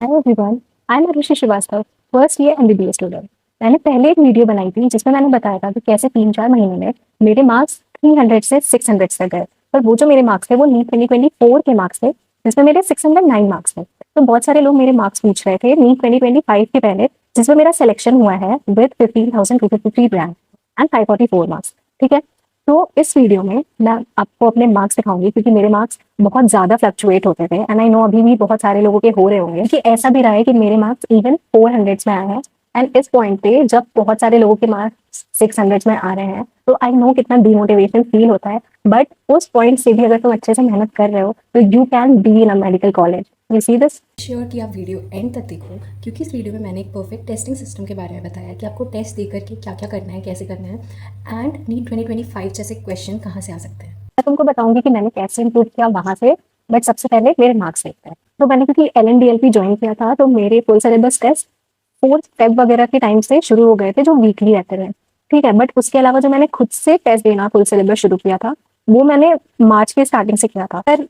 Hello everyone, I am Rishi Srivastava, first year MBBS student. मैंने पहले एक वीडियो बनाई थी जिसमें मैंने बताया था कि कैसे 3-4 महीने में मेरे मार्क्स 300 से 600 तक गए। पर वो जो मेरे मार्क्स थे वो नीट 2024 के मार्क्स थे, जिसमें मेरे 609 मार्क्स थे। तो बहुत सारे लोग मेरे मार्क्स पूछ रहे थे नीट 2025 के पहले, जिसमें मेरा सिलेक्शन हुआ है विद 15,253 रैंक एंड 544 मार्क्स। ठीक है, तो इस वीडियो में मैं आपको अपने मार्क्स दिखाऊंगी क्योंकि मेरे मार्क्स बहुत ज्यादा फ्लक्चुएट होते थे एंड आई नो अभी भी बहुत सारे लोगों के हो रहे होंगे कि ऐसा भी रहा है कि मेरे मार्क्स इवन 400 में आए हैं। एंड इस पॉइंट पे जब बहुत सारे लोगों के मार्क्स 600 में आ रहे हैं तो आई नो कितना डिमोटिवेशन फील होता है। बट उस पॉइंट से भी अगर तुम अच्छे से मेहनत कर रहे हो तो you can be in a medical college. You see this. Sure कि आप वीडियो एंड तक देखो, क्योंकि इस वीडियो में मैंने एक परफेक्ट टेस्टिंग सिस्टम के बारे में बताया कि आपको टेस्ट दे करके क्या क्या करना है, कैसे करना है, एंड नीट 2025 जैसे क्वेश्चन कहाँ से आ सकते हैं। मैं तुमको बताऊंगी कि मैंने कैसे इम्प्रूव किया वहां से। बट सबसे पहले मेरे मार्क्स देखते हैं। तो मैंने क्योंकि LNDLP ज्वाइन किया था तो मेरे फुल सिलेबस टेस्ट 4 फेब वगैरह के टाइम से शुरू हो गए थे जो वीकली रहते थे। ठीक है, बट उसके अलावा जो मैंने खुद से टेस्ट देना फुल सिलेबस शुरू किया था वो मैंने मार्च के स्टार्टिंग से किया था। फिर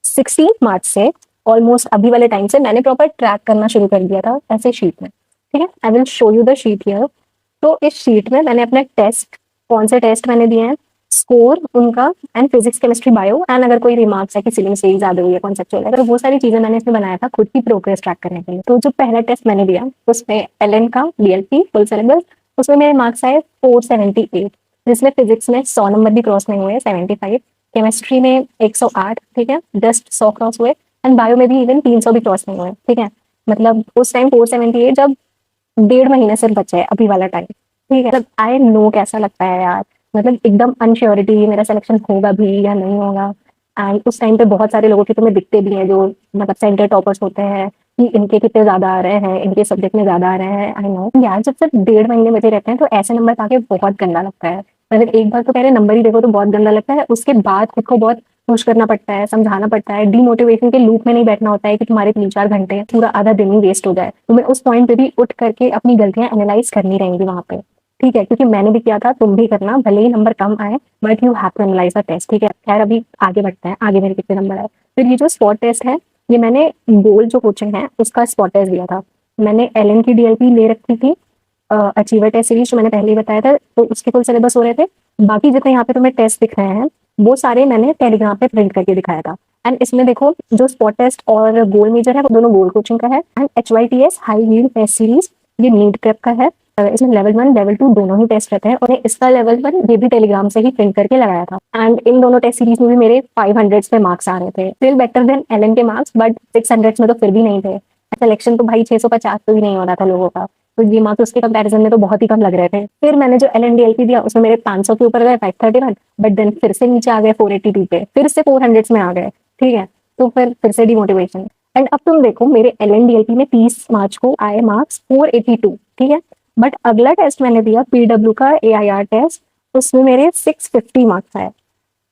16 मार्च से ऑलमोस्ट अभी वाले टाइम से मैंने प्रॉपर ट्रैक करना शुरू कर दिया था ऐसे शीट में। ठीक है, I will show you the sheet here. तो इस शीट में मैंने अपने टेस्ट, कौन से टेस्ट मैंने दिए हैं, स्कोर उनका, and physics chemistry bio, and अगर कोई रिमार्क्स है कि सीलिंग से ज्यादा हुई है कॉन्सेप्चुअल है, तो वो सारी चीजें मैंने इसमें बनाया था खुद की प्रोग्रेस ट्रैक करने के लिए। तो जो पहला टेस्ट मैंने दिया उसमें LN का DLP फुल सिलेबस, उसमें मेरे मार्क्स आए 478, जिसमें फिजिक्स में 100 नंबर भी क्रॉस नहीं हुए, 75। केमिस्ट्री में 108, ठीक है, जस्ट 100 क्रॉस हुए। एंड बायो में भी इवन 300 भी क्रॉस नहीं हुए। ठीक है, मतलब उस टाइम 478 जब 1.5 महीने से बचा है अभी वाला टाइम। ठीक है, मतलब आई नो कैसा लगता है यार, मतलब एकदम अनश्योरिटी मेरा सिलेक्शन होगा भी या नहीं होगा। एंड उस टाइम पे बहुत सारे लोगों के तुम्हें दिखते भी हैं जो मतलब सेंटर टॉपर्स होते हैं कि इनके कितने ज्यादा आ रहे हैं, इनके सब्जेक्ट में ज्यादा आ रहे हैं। आई नो यार, जब सिर्फ 1.5 महीने बचे रहते हैं तो ऐसे नंबर पाके बहुत गंदा लगता है। मतलब एक बार तो पहले नंबर ही देखो तो बहुत गंदा लगता है, उसके बाद खुद को बहुत पुश करना पड़ता है, समझाना पड़ता है, डीमोटिवेशन के लूप में नहीं बैठना होता है कि तुम्हारे 3-4 घंटे पूरा आधा दिन ही वेस्ट हो जाए। तुम्हें उस पॉइंट पे भी उठ करके अपनी गलतियां एनालाइज करनी रहेंगी वहां पे। ठीक है, क्योंकि मैंने भी किया था, तुम भी करना, भले ही नंबर कम आए but you have to analyse the test. ठीक है, खैर अभी आगे बढ़ते हैं, आगे मेरे कितने नंबर आए। फिर ये जो स्पॉट टेस्ट है, ये मैंने गोल जो कोचिंग है उसका स्पॉट टेस्ट दिया था। मैंने LN की DLP ले रखी थी, अचीवर टेस्ट सीरीज जो मैंने पहले ही बताया था, तो उसके फुल सिलेबस हो रहे थे। बाकी जितने यहाँ पे तुम्हें टेस्ट दिख रहे हैं वो सारे मैंने टेलीग्राम पे प्रिंट करके दिखाया था। एंड इसमें देखो जो स्पॉट टेस्ट और गोल मेजर है वो दोनों गोल कोचिंग का है। And HYTS high yield test series ये नीट प्रेप का है। इसमें लेवल 1 लेवल 2 दोनों ही टेस्ट रहते हैं और इसका लेवल 1 ये भी टेलीग्राम से ही प्रिंट करके लगाया था। एंड इन दोनों टेस्ट सीरीज में भी मेरे 500 पे मार्क्स आ रहे थे, स्टिल बेटर देन LN के मार्क्स, बट 600 में तो फिर भी नहीं थे। सिलेक्शन तो भाई 650 तो भी नहीं हो रहा था लोगों का, तो ये मार्क्स उसके कंपैरिजन में तो बहुत ही कम लग रहे थे। फिर मैंने जो LNDLP दिया उसमें मेरे 500 के ऊपर गए, 531, बट देन फिर से नीचे आ गए 482 पे, फिर से 400 में आ गए। ठीक है, तो फिर से डिमोटिवेशन। एंड अब तुम देखो मेरे LNDLP में 30 मार्च को आए मार्क्स 482। ठीक है, बट अगला टेस्ट मैंने दिया PW का AIR टेस्ट, उसमें मेरे 650 मार्क्स आए।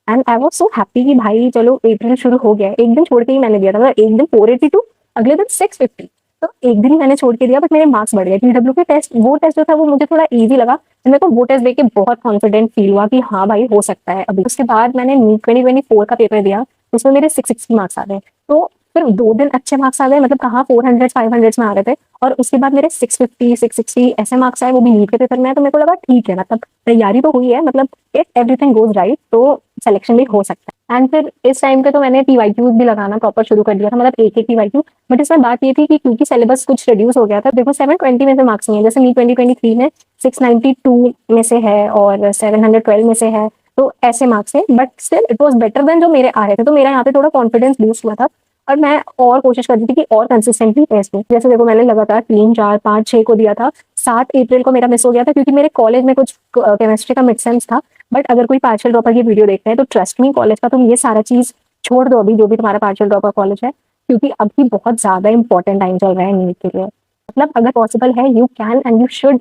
And I was so happy कि भाई चलो अप्रैल शुरू हो गया है। एक दिन छोड़ के ही मैंने दिया था, मतलब एक दिन 482, अगले दिन 650, तो एक दिन ही मैंने छोड़ के दिया बट मेरे मार्क्स बढ़ गए। PW के टेस्ट, वो टेस्ट जो था वो मुझे थोड़ा इजी लगा, तो मेरे को वो टेस्ट देख के बहुत कॉन्फिडेंट फील हुआ कि हाँ भाई हो सकता है अभी। उसके बाद मैंने नीट 2024 का पेपर दिया, उसमें मेरे 660 मार्क्स आ गए। तो फिर 2 दिन अच्छे मार्क्स आ गए, मतलब कहाँ 400 500 में आ रहे थे, और उसके बाद मेरे 650 660 ऐसे मार्क्स आए, वो भी नीट के पेपर में आए। तो मेरे को लगा ठीक है, मतलब तैयारी तो हुई है, मतलब इफ एवरीथिंग गोज राइट तो सिलेक्शन भी हो सकता है। एंड फिर इस टाइम पे तो मैंने TYQs भी लगाना प्रॉपर शुरू कर दिया था, मतलब एक TYQ। बट इसमें बात ये थी कि क्योंकि सिलेबस कुछ रिड्यूस हो गया था, देखो 720 में से मार्क्स नहीं है, जैसे नीट 2023 में 692 में से है और 712 में से है, तो ऐसे मार्क्स है। But still it was better than जो मेरे आ रहे थे, तो मेरा यहाँ पे थोड़ा कॉन्फिडेंस बूस्ट हुआ था और मैं और कोशिश करती थी कि और कंसिस्टेंटली टेस्ट दूं। जैसे देखो मैंने लगातार 3 4 5 6 को दिया था, 7 अप्रैल को मेरा मिस हो गया था क्योंकि मेरे कॉलेज में कुछ केमिस्ट्री का मिड सेम्स था। बट अगर कोई पार्शियल ड्रॉपर की वीडियो देखते हैं तो ट्रस्ट मी, कॉलेज का तुम ये सारा चीज छोड़ दो अभी, जो भी तुम्हारा पार्शियल ड्रॉपर कॉलेज है, क्योंकि अभी बहुत ज्यादा इंपॉर्टेंट टाइम चल रहा है नीट के लिए। मतलब अगर पॉसिबल है you can and you should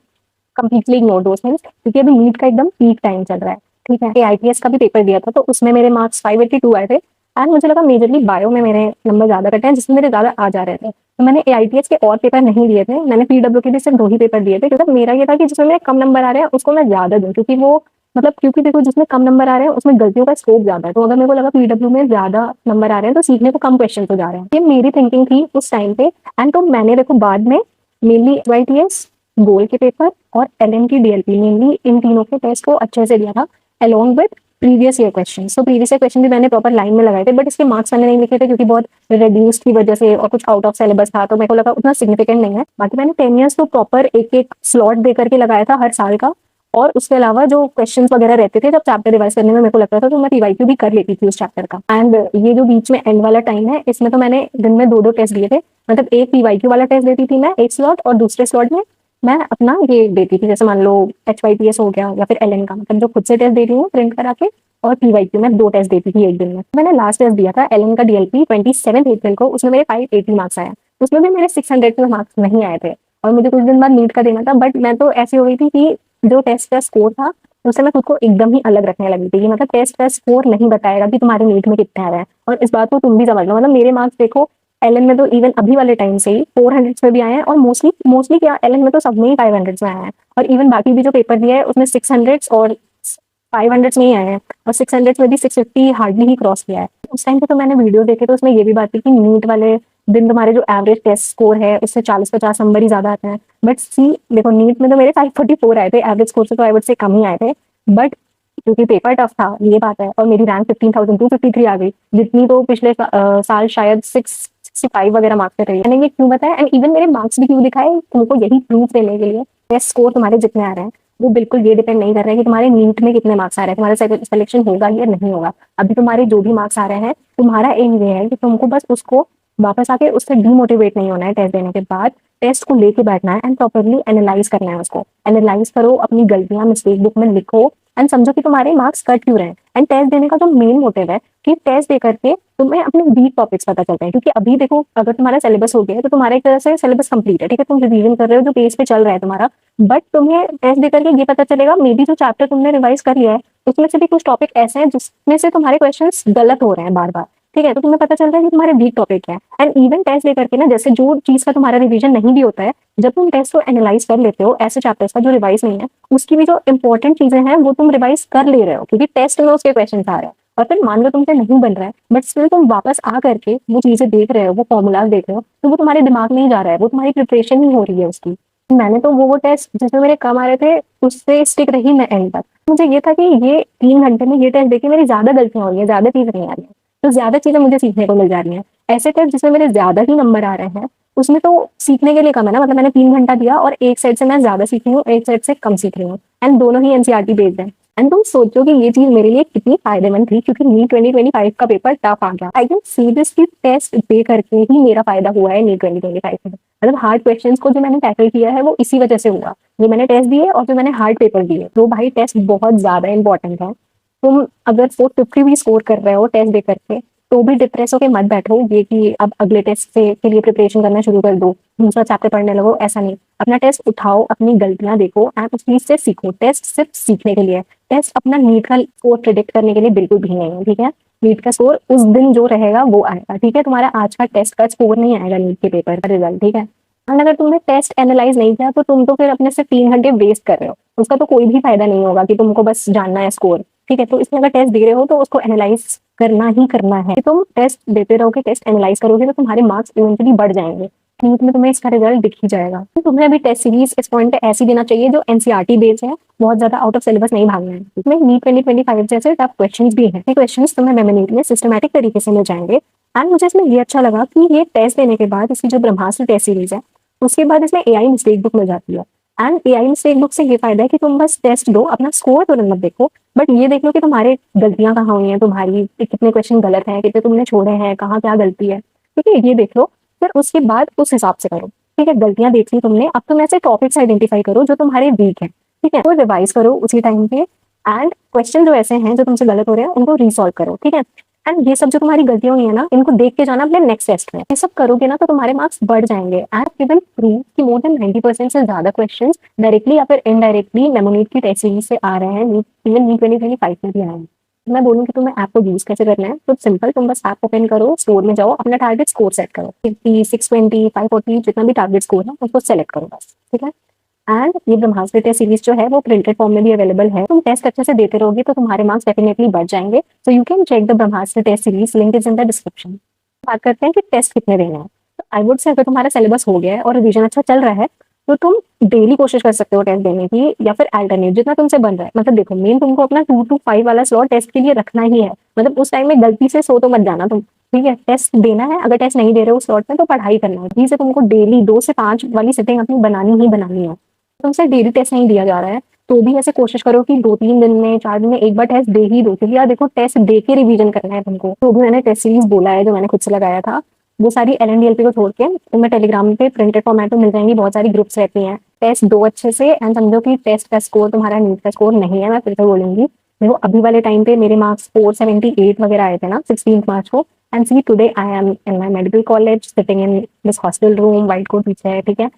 completely ignore those things, क्योंकि अभी नीट का एकदम पीक टाइम चल रहा है। ठीक है, ITS का भी पेपर दिया था तो उसमें मेरे मार्क्स 582 आए थे। एंड मुझे लगा मेजरली बायो में मेरे नंबर ज्यादा कटे हैं, जिसमें मेरे ज्यादा आ जा रहे थे, तो मैंने AITS के और पेपर नहीं दिए थे। मैंने PW के भी सिर्फ 2 ही पेपर दिए थे, क्योंकि मेरा ये था कि जिसमें मेरे कम नंबर आ रहे हैं उसको मैं ज्यादा दूं, क्योंकि वो मतलब क्योंकि देखो जिसमें कम नंबर आ रहे हैं उसमें गलतियों का स्कोप ज्यादा है, तो अगर मेरे को लगा पीडब्ल्यू में ज्यादा नंबर आ रहे हैं तो सीखने को कम क्वेश्चन हो जा रहे हैं, ये मेरी थिंकिंग थी उस टाइम पे। एंड तो मैंने देखो बाद में मेनली वाईटीएस, गोल के पेपर और एलएन की डीएलपी, मेनली इन तीनों के टेस्ट को अच्छे से दिया था along with previous year question. तो प्रीवियस ईयर क्वेश्चन भी मैंने प्रॉपर लाइन में लगाए थे, बट इसके मार्क्स मैंने नहीं लिखे थे क्योंकि बहुत रिड्यूस की वजह से और कुछ आउट ऑफ सिलेबस था, तो मेरे को लगा उतना सिग्निफिकेंट नहीं है। बाकी मैंने 10 ईयर्स तो प्रॉपर एक एक स्लॉट दे करके लगाया था हर साल का, और उसके अलावा जो क्वेश्चंस वगैरह रहते थे जब चैप्टर रिवाइज करने में मेरे को लगता था तो मैं पीवाईक्यू भी कर लेती थी उस चैप्टर का। एंड ये जो बीच में एंड वाला टाइम है इसमें तो मैंने दिन में 2-2 टेस्ट दिए थे, मतलब एक पीवाईक्यू वाला टेस्ट देती थी मैं एक स्लॉट, और दूसरे स्लॉट में मैं अपना ये देती थी, जैसे मान लो HYPS हो गया या फिर एलएन का, मतलब जो खुद से टेस्ट दे रही हूँ प्रिंट करा के, और पीवाईक्यू में 2 टेस्ट देती थी एक दिन में। मैंने लास्ट टेस्ट दिया था एलएन का डीएलपी 27 अप्रैल को, उसमें मेरे 580 मार्क्स आया, उसमें भी मेरे 600 के मार्क्स नहीं आए थे, और मुझे कुछ दिन बाद नीट का देना था। बट मैं तो ऐसी हो गई थी कि जो टेस्ट का स्कोर था उससे मैं खुद को एकदम ही अलग रखने लगी थी कि मतलब टेस्ट का स्कोर नहीं बताएगा कि तुम्हारे नीट में कितने आ रहे हैं। और इस बात को तुम भी समझ लो, मतलब मेरे मार्क्स देखो एलएन में तो इवन अभी वाले टाइम से ही 400 में भी आए हैं, और मोस्टली मोस्टली क्या एलएन में तो सब में ही 500 में आए हैं, और इवन बाकी भी जो पेपर दिया है उसमें 600 और 500 में ही आए हैं, और 600 में भी 650 हार्डली ही क्रॉस किया है। उस टाइम पे तो मैंने वीडियो देखे तो उसमें ये भी बात थी कि नीट वाले दिन तुम्हारे जो एवरेज टेस्ट स्कोर है उससे 40-50 नंबर ही ज्यादा आते हैं। बट सी देखो नीट में तो मेरे 544 आए थे, एवरेज स्कोर से तो आई वुड से कम ही आए थे, बट क्योंकि पेपर टफ था ये बात है, और मेरी रैंक 15,253 आ गई, जितनी तो पिछले साल शायद 665 वगैरह मार्क्स पे रही है। मैंने ये क्यों बताया एंड इवन मेरे मार्क्स भी क्यों दिखाए, तुमको यही प्रूफ देने के लिए टेस्ट स्कोर तुम्हारे जितने आ रहे हैं वो बिल्कुल ये डिपेंड नहीं कर रहा है कि तुम्हारे नीट में कितने मार्क्स आ रहे हैं, तुम्हारा सिलेक्शन होगा या नहीं होगा। अभी तुम्हारे जो भी मार्क्स आ रहे हैं तुम्हारा एम ये है कि तुमको बस उसको वापस आके उससे डीमोटिवेट नहीं होना है, टेस्ट देने के बाद टेस्ट को लेके बैठना है एंड प्रॉपरली एनालाइज करना है, उसको एनालाइज करो, अपनी गलतियां मिस्टेक बुक में लिखो एंड समझो कि तुम्हारे मार्क्स कट क्यों रहे हैं। एंड टेस्ट देने का जो मेन मोटिव है कि टेस्ट दे करके तुम्हें अपने वीक टॉपिक्स पता चलते हैं, क्योंकि अभी देखो अगर तुम्हारा सिलेबस हो गया है तो तुम्हारा एक तरह से सिलेबस कंप्लीट है, ठीक है, तुम रिवीजन कर रहे हो जो पेज पे चल रहा है तुम्हारा, बट तुम्हें टेस्ट दे करके ये पता चलेगा मे बी जो चैप्टर तुमने रिवाइज कर लिया है उसमें से भी कुछ टॉपिक ऐसे हैं जिसमें से तुम्हारे क्वेश्चंस गलत हो रहे हैं बार बार, ठीक है, तो तुम्हें पता चल रहा है कि तुम्हारे वीक टॉपिक क्या है। एंड इवन टेस्ट दे करके ना, जैसे जो चीज का तुम्हारा रिवीजन नहीं भी होता है, जब तुम टेस्ट को एनालाइज कर लेते हो ऐसे चैप्टर्स का जो रिवाइज नहीं है उसकी भी जो इंपॉर्टेंट चीजें हैं वो तुम रिवाइज कर ले रहे हो, क्योंकि टेस्ट में उसके क्वेश्चन आ रहे हैं, और फिर मान लो तुमसे नहीं बन रहा है बट स्टिल तुम वापस आ करके वो चीजें देख रहे हो, वो फॉर्मूलाज देख रहे हो, तो वो तुम्हारे दिमाग में ही जा रहा है, वो तुम्हारी प्रिपरेशन ही हो रही है उसकी। मैंने तो वो टेस्ट जिसमें मेरे कम आ रहे थे उससे स्टिक रही मैं एंड तक। मुझे ये था कि ये 3 घंटे में ये टेस्ट देके मेरी ज्यादा गलतियां हो रही है, ज्यादा चीजें नहीं आ रही है, तो ज्यादा चीजें मुझे सीखने को मिल जा रही हैं। ऐसे टेस्ट जिसमें मेरे ज्यादा ही नंबर आ रहे हैं उसमें तो सीखने के लिए कम है ना, मतलब मैंने 3 घंटा दिया और एक साइड से मैं ज्यादा सीख रही हूँ, एक साइड से कम सीख रही हूँ, एंड दोनों ही एनसीईआरटी बेस्ड है। एंड तुम सोचो कि ये चीज मेरे लिए कितनी फायदेमंद थी, क्योंकि नीट 2025 का पेपर टफ आ गया। आई कैन सी दिस की टेस्ट दे करके ही मेरा फायदा हुआ है नीट 2025 में, मतलब हार्ड क्वेश्चंस को जो मैंने टैकल किया है वो इसी वजह से हुआ, जो मैंने टेस्ट दिए और जो मैंने हार्ड पेपर दिए, तो भाई टेस्ट बहुत ज्यादा इंपॉर्टेंट है। तुम अगर 450 भी स्कोर कर रहे हो टेस्ट दे करके तो भी डिप्रेस होकर मत बैठो ये कि अब अगले टेस्ट से के लिए प्रिपरेशन करना शुरू कर दो, दूसरा चैप्टर पढ़ने लगो, ऐसा नहीं। अपना टेस्ट उठाओ, अपनी गलतियां देखो एंड उस चीज से सीखो। टेस्ट सिर्फ सीखने के लिए, टेस्ट अपना नीट का स्कोर प्रिडिक्ट करने के लिए बिल्कुल भी नहीं है, ठीक है। नीट का स्कोर उस दिन जो रहेगा वो आएगा, ठीक है, तुम्हारा आज का टेस्ट का स्कोर नहीं आएगा नीट के पेपर का रिजल्ट, ठीक है। एंड अगर तुमने टेस्ट एनालाइज नहीं किया तो तुम तो फिर अपने से 3 घंटे वेस्ट कर रहे हो, उसका तो कोई भी फायदा नहीं होगा कि तुमको बस जानना है स्कोर, ठीक है। तो इसमें अगर टेस्ट दे रहे हो तो उसको एनालाइज करना ही करना है, कि तुम टेस्ट देते रहोगे, टेस्ट एनालाइज करोगे तो तुम्हारे मार्क्स इवेंचुअली बढ़ जाएंगे, नीट में तुम्हें इसका रिजल्ट दिख ही जाएगा। तो तुम्हें अभी टेस्ट सीरीज इस पॉइंट पे ऐसी देना चाहिए जो एनसीईआरटी बेस्ड है, बहुत ज्यादा आउट ऑफ सिलेबस नहीं भागना है। इसमें नीट 2025 जैसे टफ क्वेश्चंस भी हैं, क्वेश्चंस तुम्हें मेमोरीज में सिस्टमैटिक तरीके से मिल जाएंगे। एंड मुझे इसमें ये अच्छा लगा कि ये टेस्ट देने के बाद इसकी जो ब्रह्मास्त्र टेस्ट सीरीज है उसके बाद इसमें एआई मिस्टेक बुक मिल जाती है। एंड एआई मिस्टेक बुक से ये फायदा है कि तुम बस टेस्ट दो, अपना स्कोर तुरंत मत देखो, बट ये देख लो कि तुम्हारे गलतियां कहाँ हुई हैं, तुम्हारी कितने क्वेश्चन गलत हैं, कितने तुमने छोड़े हैं, कहाँ क्या गलती है, ठीक है, ये देख लो। फिर उसके बाद उस हिसाब से करो, ठीक है। गलतियां देख ली तुमने, अब तुम ऐसे टॉपिक्स आइडेंटिफाई करो जो तुम्हारे वीक है, ठीक है, वो रिवाइज करो उसी टाइम पे। एंड क्वेश्चन जो ऐसे हैं जो तुमसे गलत हो रहे हैं उनको रिसॉल्व करो, ठीक है। एंड ये सब जो तुम्हारी गलतियां हुई है ना इनको देख के जाना अपने नेक्स्ट टेस्ट में, ये सब करोगे ना तो तुम्हारे मार्क्स बढ़ जाएंगे। एंड इवन प्रूव कि मोर देन 90% से ज्यादा क्वेश्चंस डायरेक्टली या फिर इनडायरेक्टली मेमोनीट की टेस्ट सीरीज से आ रहे हैं, इवन नीट 2025 में भी आए हैं। मैं बोलूँ कि तुम्हें ऐप को यूज कैसे करना है, तो सिंपल, तुम बस ऐप ओपन करो, स्टोर में जाओ, अपना टारगेट स्कोर सेट करो, 50, 620, 540 जितना भी टारगेट स्कोर है उसको सेलेक्ट करो बस, ठीक है। एंड ये ब्रह्मास्त्र टेस्ट सीरीज जो है वो प्रिंटेड फॉर्म में भी अवेलेबल है। तुम टेस्ट अच्छे से देते रहोगे तो तुम्हारे मार्क्स डेफिनेटली बढ़ जाएंगे। So you can check the Brahmastra test series, link is in the description. बात करते हैं कि टेस्ट कितने देने हैं। तो आई वुड से अगर तुम्हारा सिलेबस हो गया है और रिवीजन अच्छा चल रहा है तो तुम डेली कोशिश कर सकते हो टेस्ट देने की, या फिर अल्टरनेट जितना तुमसे बन रहा है। मतलब देखो, मेन तुमको अपना 2 to 5 वाला स्लॉट टेस्ट के लिए रखना ही है। मतलब उस टाइम में गलती से सो तो मत जाना तुम, ठीक है। टेस्ट देना है, अगर टेस्ट नहीं दे रहे हो उस स्लॉट में तो पढ़ाई करना है। से तुमको डेली 2 से 5 वाली सिटिंग अपनी बनानी ही बनानी है। तुमसे डेली टेस्ट नहीं दिया जा रहा है तो भी ऐसे कोशिश करो कि 2-3 दिन में, 4 दिन में एक बार टेस्ट दे ही दो, क्योंकि यार देखो टेस्ट दे के रिवीजन करना है तुमको। तो भी मैंने टेस्ट सीरीज बोला है जो मैंने खुद से लगाया था, वो सारी LNDLP को छोड़ के तुम्हें टेलीग्राम पे प्रिंटेड फॉर्मेट में मिल जाएंगी। बहुत सारी ग्रुप्स रहती हैं। टेस्ट दो अच्छे से, एंड समझो कि टेस्ट का स्कोर तुम्हारा नीट का स्कोर नहीं है। मैं फिर से बोलूंगी, देखो अभी वाले टाइम पे मेरे मार्क्स 478 वगैरह आए थे ना 16 मार्च को, and see today I am in my medical college sitting in this hostel room, white coat पीछे है, ठीक है।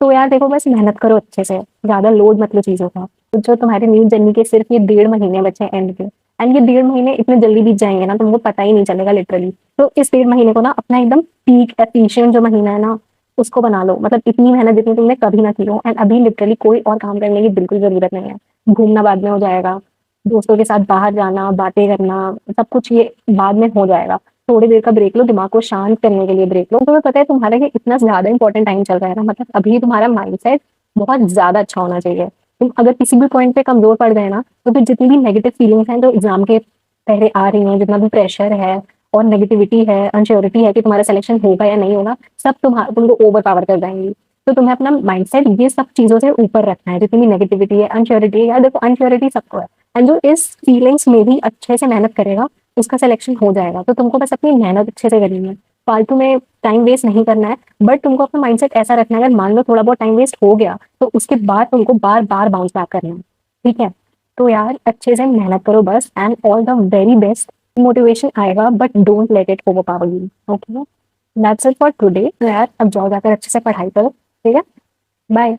तो यार देखो, बस मेहनत करो अच्छे से, ज्यादा लोड मत लो चीजों का। तो जो तुम्हारे नीट जर्नी के सिर्फ ये 1.5 महीने बचे हैं एंड के, एंड ये 1.5 महीने इतने जल्दी बीत जाएंगे ना तुमको पता ही नहीं चलेगा लिटरली। तो इस 1.5 महीने को ना अपना एकदम पीक एफिशिएंट जो महीना है ना उसको बना लो। मतलब इतनी मेहनत जितनी तुमने कभी ना की हो। एंड अभी लिटरली कोई और काम करने की बिल्कुल जरूरत नहीं है। घूमना बाद में हो जाएगा, दोस्तों के साथ बाहर जाना, बातें करना, सब कुछ ये बाद में हो जाएगा। थोड़ी देर का ब्रेक लो, दिमाग को शांत करने के लिए ब्रेक लो। तुम्हें पता है तुम्हारा ये इतना ज्यादा इंपॉर्टेंट टाइम चल रहा है ना, मतलब अभी तुम्हारा माइंडसेट बहुत ज्यादा अच्छा होना चाहिए। तुम अगर किसी भी पॉइंट पे कमजोर पड़ गए ना तो फिर जितनी भी नेगेटिव फीलिंग्स हैं जो एग्जाम के पहले आ रही हैं, जितना भी प्रेशर है और नेगेटिविटी है, अनश्योरिटी है कि तुम्हारा सिलेक्शन होगा या नहीं होगा, सब तुमको ओवर पावर कर जाएंगी। तो तुम्हें अपना माइंडसेट ये सब चीजों से ऊपर रखना है। जितनी नेगेटिविटी है, अनश्योरिटी है, यार देखो अनश्योरिटी सबको है, एंड जो इस फीलिंग्स में भी अच्छे से मेहनत करेगा उसका सिलेक्शन हो जाएगा। तो तुमको बस अपनी मेहनत अच्छे से करनी है, फालतू में टाइम वेस्ट नहीं करना है। बट तुमको अपना माइंडसेट ऐसा रखना है, अगर मान लो थोड़ा बहुत टाइम वेस्ट हो गया तो उसके बाद तुमको बार बार बाउंस बैक करना है, ठीक है। तो यार अच्छे से मेहनत करो बस, and all the very best. Motivation आएगा but don't let it overpower you, okay. That's it for today. यार अब जाओ, जाकर अच्छे से पढ़ाई करो, ठीक है। बाय।